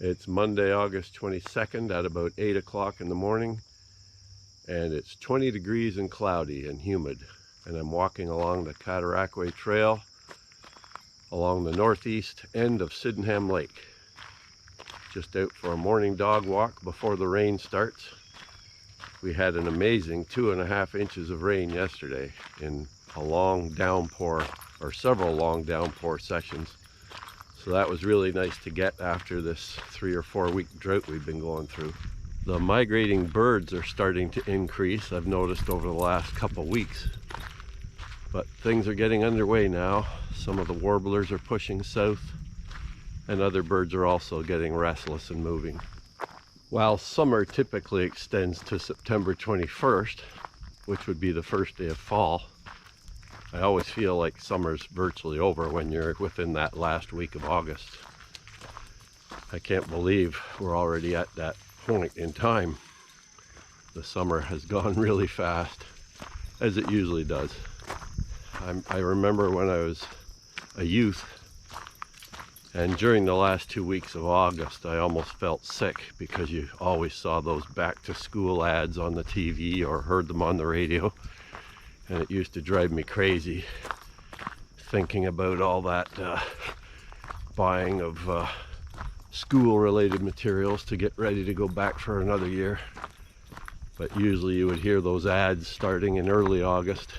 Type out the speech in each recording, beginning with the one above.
It's Monday, August 22nd at about 8 o'clock in the morning, and it's 20 degrees and cloudy and humid. And I'm walking along the Cataraqui Trail along the northeast end of Sydenham Lake. Just out for a morning dog walk before the rain starts. We had an amazing 2.5 inches of rain yesterday in a long downpour, or several long downpour sessions. So that was really nice to get after this 3 or 4 week drought we've been going through. The migrating birds are starting to increase, I've noticed over the last couple weeks. But things are getting underway now. Some of the warblers are pushing south, and other birds are also getting restless and moving. While summer typically extends to September 21st, which would be the first day of fall, I always feel like summer's virtually over when you're within that last week of August. I can't believe we're already at that point in time. The summer has gone really fast, as it usually does. I remember when I was a youth, and during the last 2 weeks of August, I almost felt sick because you always saw those back to school ads on the TV or heard them on the radio. And it used to drive me crazy thinking about all that buying of school-related materials to get ready to go back for another year. But usually you would hear those ads starting in early August.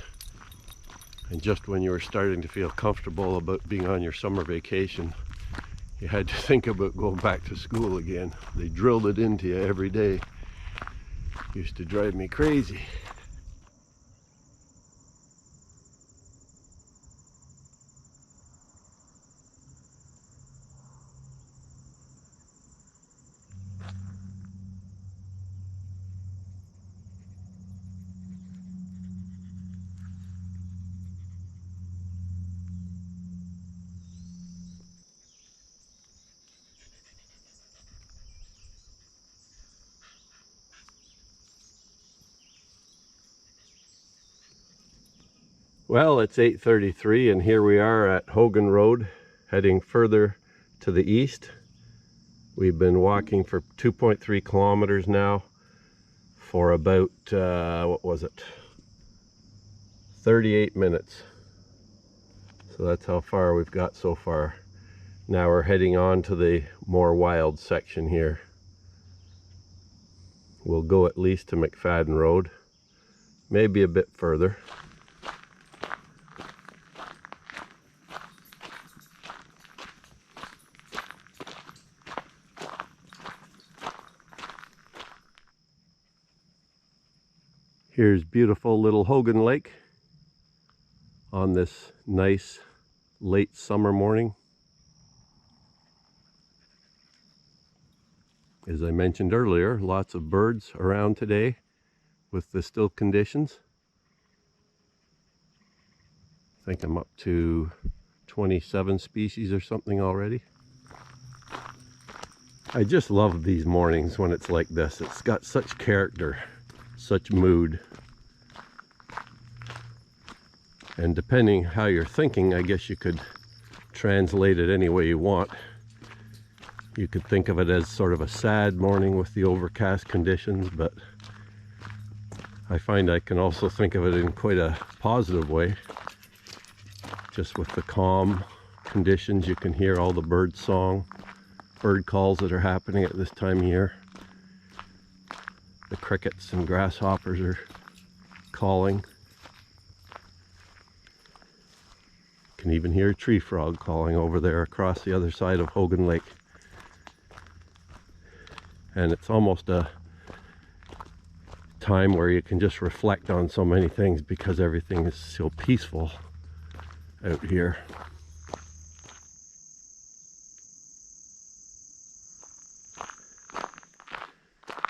And just when you were starting to feel comfortable about being on your summer vacation, you had to think about going back to school again. They drilled it into you every day. It used to drive me crazy. Well, it's 8:33 and here we are at Hogan Road, heading further to the east. We've been walking for 2.3 kilometers now for about, 38 minutes. So that's how far we've got so far. Now we're heading on to the more wild section here. We'll go at least to McFadden Road, maybe a bit further. Here's beautiful little Hogan Lake on this nice late summer morning. As I mentioned earlier, lots of birds around today with the still conditions. I think I'm up to 27 species or something already. I just love these mornings when it's like this. It's got such character, such mood. And depending how you're thinking, I guess you could translate it any way you want. You could think of it as sort of a sad morning with the overcast conditions, but I find I can also think of it in quite a positive way. Just with the calm conditions, you can hear all the bird song, bird calls that are happening at this time of year. The crickets and grasshoppers are calling. You can even hear a tree frog calling over there across the other side of Hogan Lake. And it's almost a time where you can just reflect on so many things because everything is so peaceful out here.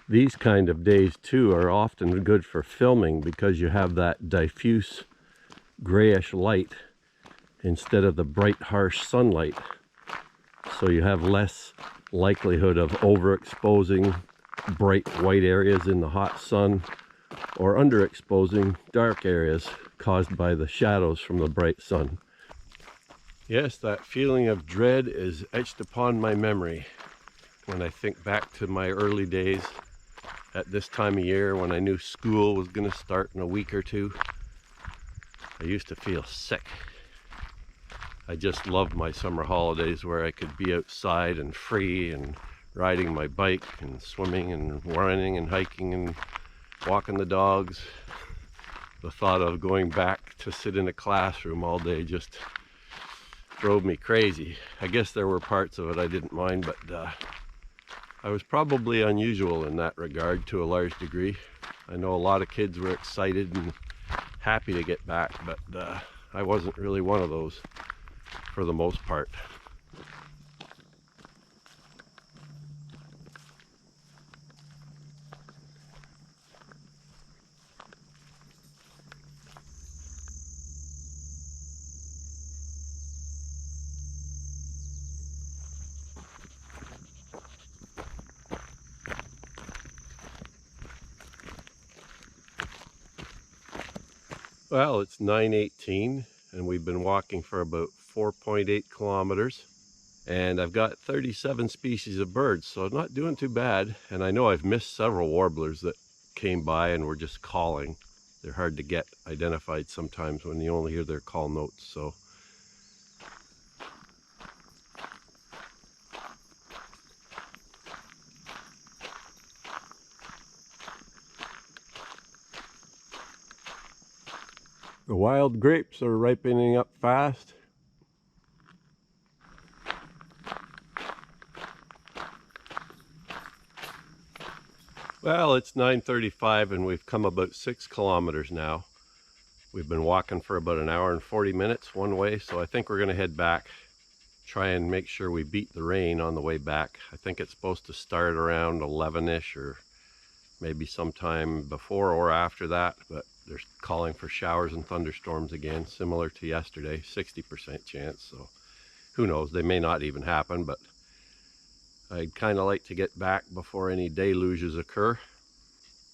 These kind of days too are often good for filming because you have that diffuse grayish light instead of the bright harsh sunlight. So you have less likelihood of overexposing bright white areas in the hot sun or underexposing dark areas caused by the shadows from the bright sun. Yes, that feeling of dread is etched upon my memory. when I think back to my early days at this time of year when I knew school was going to start in a week or two. I used to feel sick. I just loved my summer holidays where I could be outside and free and riding my bike and swimming and running and hiking and walking the dogs. The thought of going back to sit in a classroom all day just drove me crazy. I guess there were parts of it I didn't mind, but I was probably unusual in that regard to a large degree. I know a lot of kids were excited and happy to get back, but I wasn't really one of those for the most part. Well, it's 9:18 and we've been walking for about 4.8 kilometers, and I've got 37 species of birds, so not doing too bad. And I know I've missed several warblers that came by and were just calling. They're hard to get identified sometimes when you only hear their call notes. So the wild grapes are ripening up fast. Well, it's 9:35 and we've come about 6 kilometers now. We've been walking for about an hour and 40 minutes one way, so I think we're going to head back, try and make sure we beat the rain on the way back. I think it's supposed to start around 11-ish or maybe sometime before or after that, but they're calling for showers and thunderstorms again, similar to yesterday, 60% chance. So who knows, they may not even happen, but I'd kind of like to get back before any deluges occur.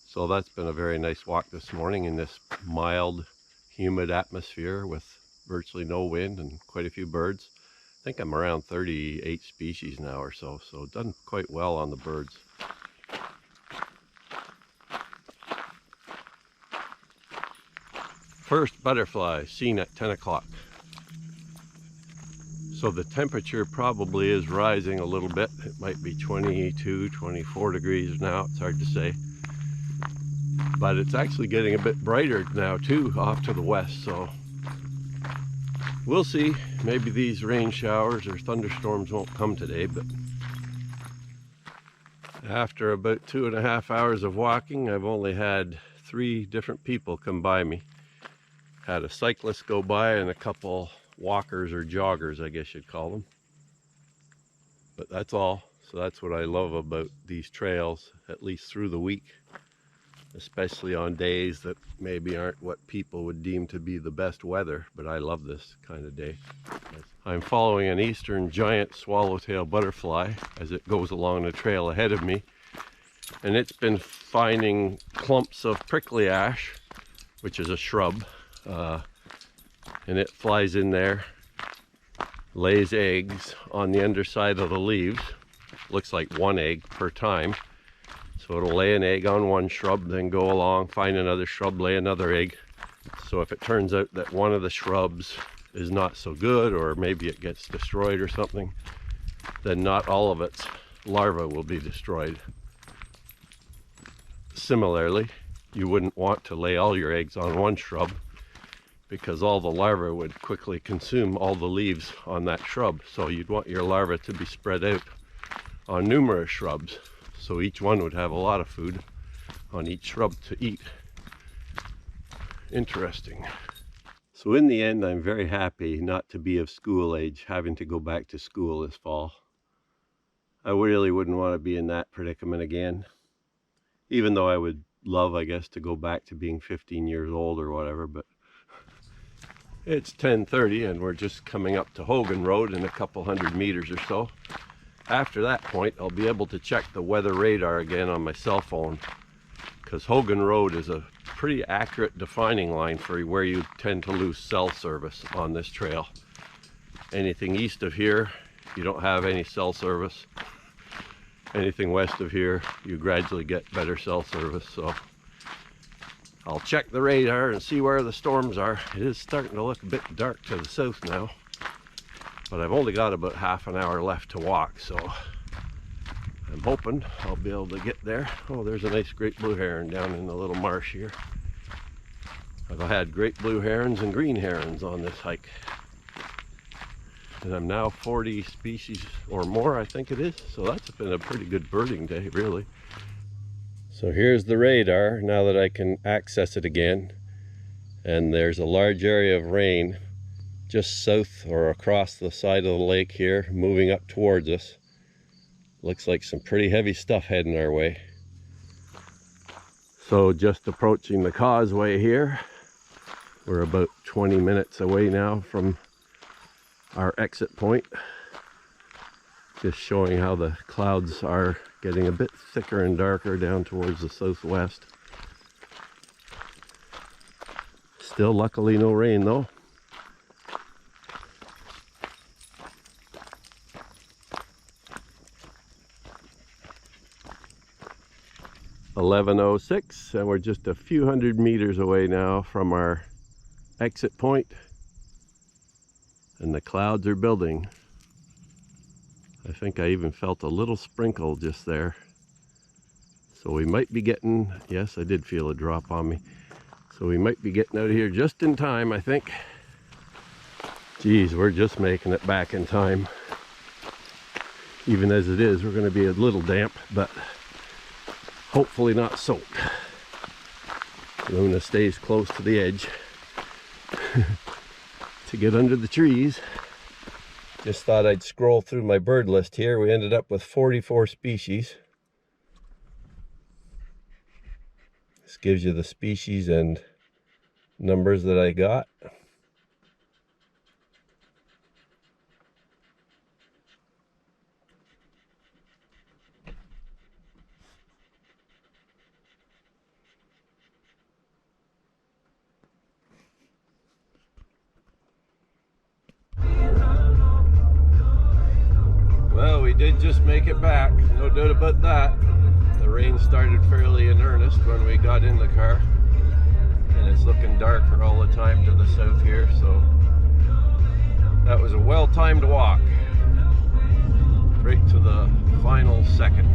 So that's been a very nice walk this morning in this mild, humid atmosphere with virtually no wind and quite a few birds. I think I'm around 38 species now or so, so done quite well on the birds. First butterfly seen at 10 o'clock. So the temperature probably is rising a little bit. It might be 22, 24 degrees now, it's hard to say. But it's actually getting a bit brighter now too, off to the west, so we'll see. Maybe these rain showers or thunderstorms won't come today, but after about 2.5 hours of walking, I've only had 3 different people come by me. Had a cyclist go by and a couple walkers or joggers, I guess you'd call them. But that's all. So that's what I love about these trails, at least through the week, especially on days that maybe aren't what people would deem to be the best weather, but I love this kind of day. I'm following an eastern giant swallowtail butterfly as it goes along the trail ahead of me, and it's been finding clumps of prickly ash, which is a shrub, and it flies in there, lays eggs on the underside of the leaves. Looks like 1 egg per time. So it'll lay an egg on one shrub, then go along, find another shrub, lay another egg. So if it turns out that one of the shrubs is not so good, or maybe it gets destroyed or something, then not all of its larvae will be destroyed. Similarly, you wouldn't want to lay all your eggs on one shrub, because all the larvae would quickly consume all the leaves on that shrub. So you'd want your larvae to be spread out on numerous shrubs, so each one would have a lot of food on each shrub to eat. Interesting. So in the end, I'm very happy not to be of school age, having to go back to school this fall. I really wouldn't want to be in that predicament again, even though I would love, I guess, to go back to being 15 years old or whatever. But it's 10:30 and we're just coming up to Hogan Road in a couple 100 meters or so. After that point, I'll be able to check the weather radar again on my cell phone, because Hogan Road is a pretty accurate defining line for where you tend to lose cell service on this trail. Anything east of here, you don't have any cell service. anything west of here, you gradually get better cell service. So I'll check the radar and see where the storms are. It is starting to look a bit dark to the south now, but I've only got about half an hour left to walk, so I'm hoping I'll be able to get there. Oh, there's a nice great blue heron down in the little marsh here. I've had great blue herons and green herons on this hike. And I'm now 40 species or more, I think it is. So that's been a pretty good birding day, really. So here's the radar now that I can access it again. And there's a large area of rain just south or across the side of the lake here, moving up towards us. Looks like some pretty heavy stuff heading our way. So just approaching the causeway here. We're about 20 minutes away now from our exit point. Just showing how the clouds are getting a bit thicker and darker down towards the southwest. Still luckily no rain though. (11:06) and we're just a few hundred meters away now from our exit point, and the clouds are building. I think I even felt a little sprinkle just there, so we might be getting, yes, I did feel a drop on me, so we might be getting out of here just in time, I think. Geez, we're just making it back in time. Even as it is, we're going to be a little damp, but hopefully not soaked. Luna stays close to the edge to get under the trees. Just thought I'd scroll through my bird list here. We ended up with 44 species. This gives you the species and numbers that I got. Well, we did just make it back, no doubt about that. The rain started fairly in earnest when we got in the car, and it's looking darker all the time to the south here, so that was a well-timed walk right to the final second.